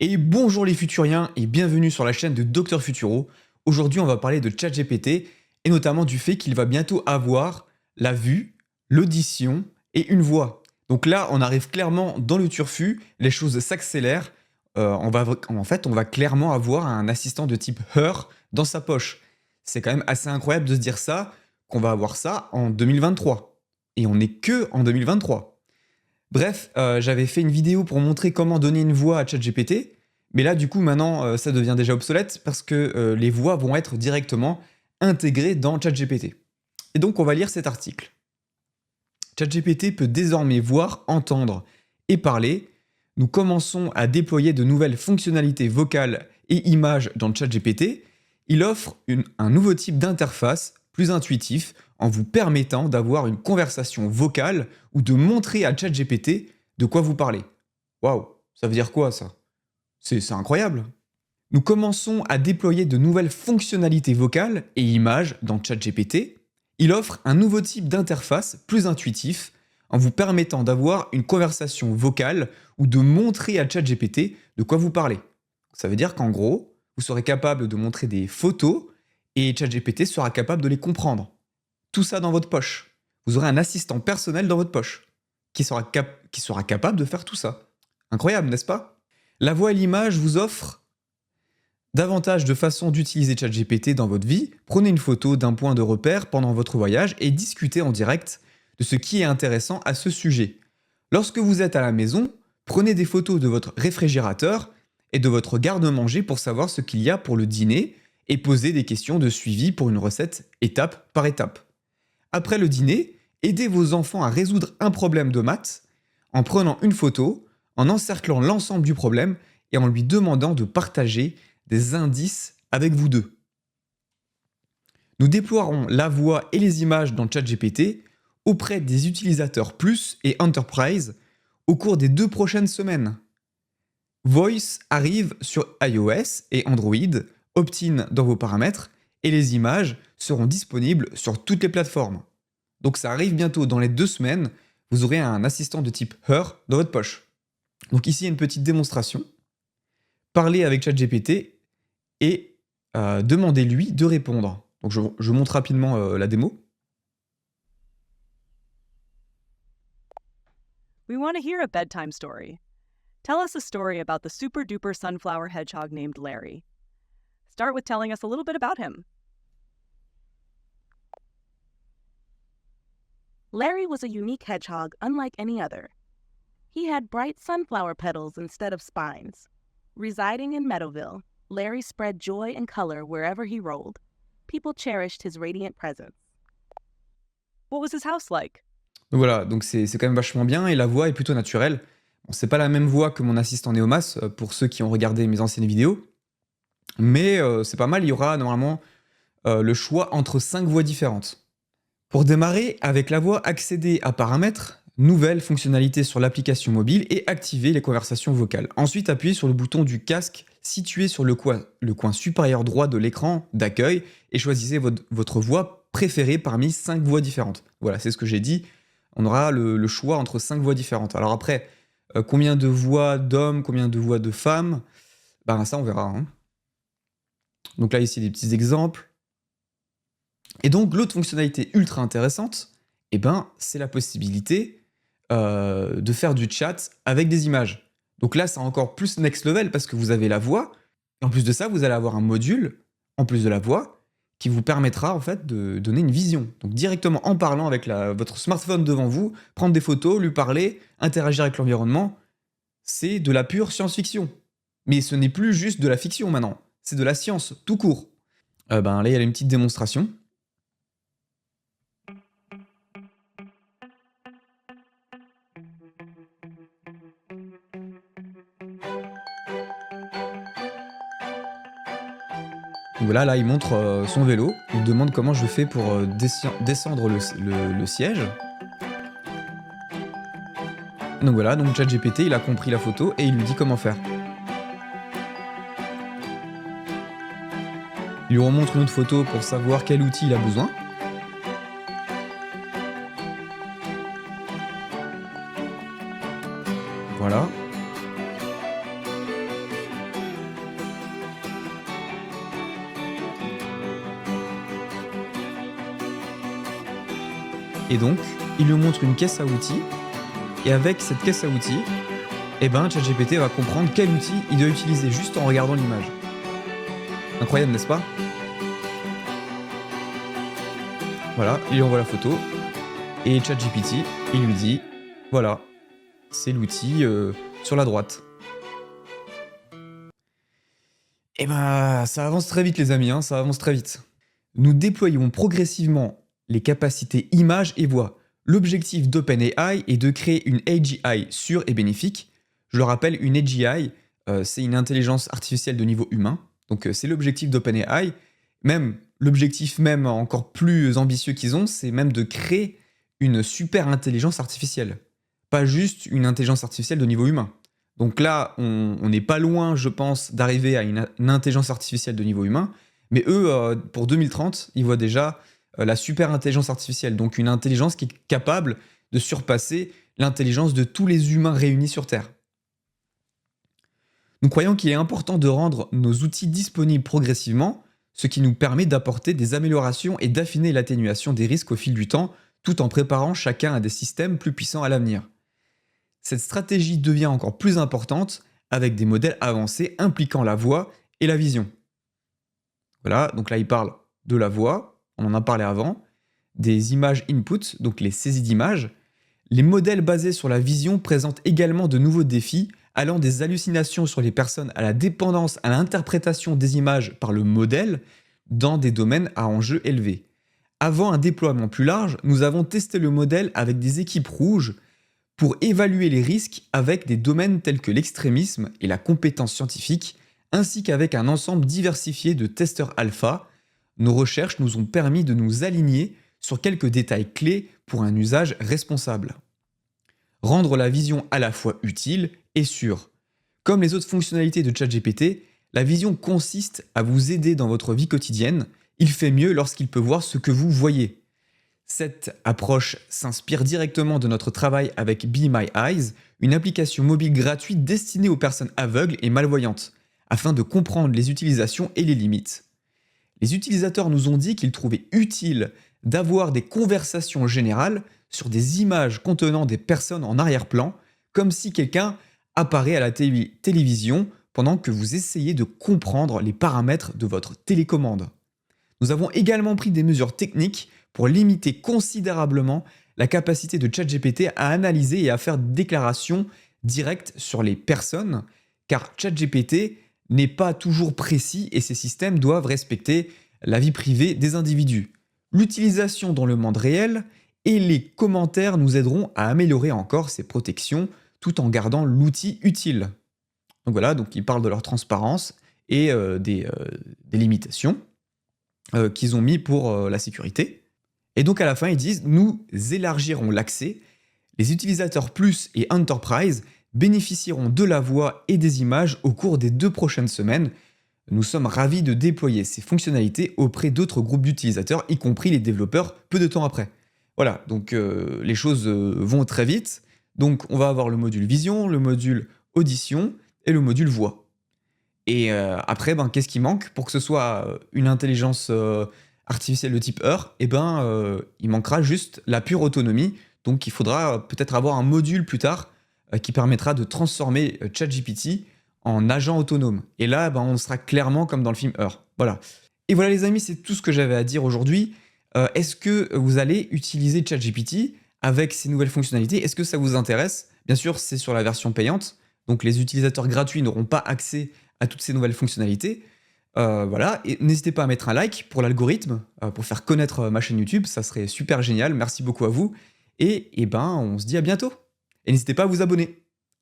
Et bonjour les futuriens et bienvenue sur la chaîne de Dr Futuro. Aujourd'hui on va parler de ChatGPT et notamment du fait qu'il va bientôt avoir la vue, l'audition et une voix. Donc là on arrive clairement dans le turfu, les choses s'accélèrent. On va clairement avoir un assistant de type Her dans sa poche. C'est quand même assez incroyable de se dire ça, qu'on va avoir ça en 2023. Et on n'est que en 2023. Bref, j'avais fait une vidéo pour montrer comment donner une voix à ChatGPT, mais là, du coup, maintenant, ça devient déjà obsolète parce que les voix vont être directement intégrées dans ChatGPT. Et donc, on va lire cet article. ChatGPT peut désormais voir, entendre et parler. Nous commençons à déployer de nouvelles fonctionnalités vocales et images dans ChatGPT. Il offre un nouveau type d'interface, plus intuitif, en vous permettant d'avoir une conversation vocale ou de montrer à ChatGPT de quoi vous parlez. Waouh, ça veut dire quoi ça? C'est incroyable. Nous commençons à déployer de nouvelles fonctionnalités vocales et images dans ChatGPT. Il offre un nouveau type d'interface plus intuitif en vous permettant d'avoir une conversation vocale ou de montrer à ChatGPT de quoi vous parlez. Ça veut dire qu'en gros, vous serez capable de montrer des photos et ChatGPT sera capable de les comprendre. Tout ça dans votre poche. Vous aurez un assistant personnel dans votre poche qui sera capable de faire tout ça. Incroyable, n'est-ce pas? La voix et l'image vous offrent davantage de façons d'utiliser ChatGPT dans votre vie. Prenez une photo d'un point de repère pendant votre voyage et discutez en direct de ce qui est intéressant à ce sujet. Lorsque vous êtes à la maison, prenez des photos de votre réfrigérateur et de votre garde-manger pour savoir ce qu'il y a pour le dîner et poser des questions de suivi pour une recette étape par étape. Après le dîner, aidez vos enfants à résoudre un problème de maths en prenant une photo, en encerclant l'ensemble du problème et en lui demandant de partager des indices avec vous deux. Nous déploierons la voix et les images dans ChatGPT auprès des utilisateurs Plus et Enterprise au cours des 2 prochaines semaines. Voice arrive sur iOS et Android, opt-in dans vos paramètres, et les images seront disponibles sur toutes les plateformes. Donc ça arrive bientôt, dans les 2 semaines, vous aurez un assistant de type Her dans votre poche. Donc ici, il y a une petite démonstration. Parlez avec ChatGPT et demandez-lui de répondre. Donc je montre rapidement la démo. We want to hear a bedtime story. Tell us a story about the super duper sunflower hedgehog named Larry. Start with telling us a little bit about him. Larry was a unique hedgehog unlike any other. He had bright sunflower petals instead of spines. Residing in Meadowville, Larry spread joy and color wherever he rolled. People cherished his radiant presence. What was his house like? Donc voilà, donc c'est quand même vachement bien et la voix est plutôt naturelle. Bon, c'est pas la même voix que mon assistant Neomas pour ceux qui ont regardé mes anciennes vidéos, mais c'est pas mal, il y aura normalement le choix entre 5 voix différentes. Pour démarrer, avec la voix, accédez à Paramètres, Nouvelles fonctionnalités sur l'application mobile et activez les conversations vocales. Ensuite, appuyez sur le bouton du casque situé sur le coin supérieur droit de l'écran d'accueil et choisissez votre voix préférée parmi 5 voix différentes. Voilà, c'est ce que j'ai dit. On aura le choix entre 5 voix différentes. Alors après, combien de voix d'hommes, combien de voix de femmes, ben ça on verra. Hein. Donc là, ici, des petits exemples. Et donc, l'autre fonctionnalité ultra intéressante, eh ben, c'est la possibilité de faire du chat avec des images. Donc là, c'est encore plus next level parce que vous avez la voix. Et en plus de ça, vous allez avoir un module, en plus de la voix, qui vous permettra en fait de donner une vision. Donc directement en parlant avec votre smartphone devant vous, prendre des photos, lui parler, interagir avec l'environnement, c'est de la pure science-fiction. Mais ce n'est plus juste de la fiction maintenant, c'est de la science, tout court. Ben là, il y a une petite démonstration. Donc voilà, là, il montre son vélo. Il me demande comment je fais pour descendre le siège. Donc voilà, donc ChatGPT, il a compris la photo et il lui dit comment faire. Il lui remontre une autre photo pour savoir quel outil il a besoin. Voilà. Et donc, il lui montre une caisse à outils. Et avec cette caisse à outils, ChatGPT va comprendre quel outil il doit utiliser juste en regardant l'image. Incroyable, n'est-ce pas? Voilà, il lui envoie la photo. Et ChatGPT, il lui dit, voilà, c'est l'outil sur la droite. Ça avance très vite les amis, ça avance très vite. Nous déployons progressivement les capacités images et voix. L'objectif d'OpenAI est de créer une AGI sûre et bénéfique. Je le rappelle, une AGI, c'est une intelligence artificielle de niveau humain. Donc c'est l'objectif d'OpenAI. Même l'objectif même encore plus ambitieux qu'ils ont, c'est même de créer une super intelligence artificielle. Pas juste une intelligence artificielle de niveau humain. Donc là, on n'est pas loin, je pense, d'arriver à une intelligence artificielle de niveau humain. Mais eux, pour 2030, ils voient déjà la super intelligence artificielle. Donc une intelligence qui est capable de surpasser l'intelligence de tous les humains réunis sur Terre. Nous croyons qu'il est important de rendre nos outils disponibles progressivement, ce qui nous permet d'apporter des améliorations et d'affiner l'atténuation des risques au fil du temps, tout en préparant chacun à des systèmes plus puissants à l'avenir. Cette stratégie devient encore plus importante avec des modèles avancés impliquant la voix et la vision. Voilà, donc là il parle de la voix, on en a parlé avant, des images input, donc les saisies d'images. Les modèles basés sur la vision présentent également de nouveaux défis, allant des hallucinations sur les personnes à la dépendance à l'interprétation des images par le modèle dans des domaines à enjeux élevés. Avant un déploiement plus large, nous avons testé le modèle avec des équipes rouges pour évaluer les risques avec des domaines tels que l'extrémisme et la compétence scientifique, ainsi qu'avec un ensemble diversifié de testeurs alpha. Nos recherches nous ont permis de nous aligner sur quelques détails clés pour un usage responsable. Rendre la vision à la fois utile et sûre. Comme les autres fonctionnalités de ChatGPT, la vision consiste à vous aider dans votre vie quotidienne. Il fait mieux lorsqu'il peut voir ce que vous voyez. Cette approche s'inspire directement de notre travail avec Be My Eyes, une application mobile gratuite destinée aux personnes aveugles et malvoyantes, afin de comprendre les utilisations et les limites. Les utilisateurs nous ont dit qu'ils trouvaient utile d'avoir des conversations générales sur des images contenant des personnes en arrière-plan, comme si quelqu'un apparaît à la télévision pendant que vous essayez de comprendre les paramètres de votre télécommande. Nous avons également pris des mesures techniques pour limiter considérablement la capacité de ChatGPT à analyser et à faire des déclarations directes sur les personnes, car ChatGPT n'est pas toujours précis et ces systèmes doivent respecter la vie privée des individus. L'utilisation dans le monde réel et les commentaires nous aideront à améliorer encore ces protections tout en gardant l'outil utile. Donc voilà, donc ils parlent de leur transparence et des limitations qu'ils ont mis pour la sécurité. Et donc à la fin, ils disent « Nous élargirons l'accès. Les utilisateurs Plus et Enterprise bénéficieront de la voix et des images au cours des 2 prochaines semaines. Nous sommes ravis de déployer ces fonctionnalités auprès d'autres groupes d'utilisateurs, y compris les développeurs, peu de temps après. » Voilà, donc les choses vont très vite. Donc on va avoir le module vision, le module audition et le module voix. Et après, qu'est-ce qui manque pour que ce soit une intelligence artificielle de type Heur? Il manquera juste la pure autonomie. Donc il faudra peut-être avoir un module plus tard qui permettra de transformer ChatGPT en agent autonome. Et là, on sera clairement comme dans le film Heur. Voilà. Et voilà les amis, c'est tout ce que j'avais à dire aujourd'hui. Est-ce que vous allez utiliser ChatGPT avec ces nouvelles fonctionnalités? Est-ce que ça vous intéresse? Bien sûr, c'est sur la version payante. Donc les utilisateurs gratuits n'auront pas accès à toutes ces nouvelles fonctionnalités. Voilà, et n'hésitez pas à mettre un like pour l'algorithme, pour faire connaître ma chaîne YouTube, ça serait super génial, merci beaucoup à vous, et on se dit à bientôt. Et n'hésitez pas à vous abonner.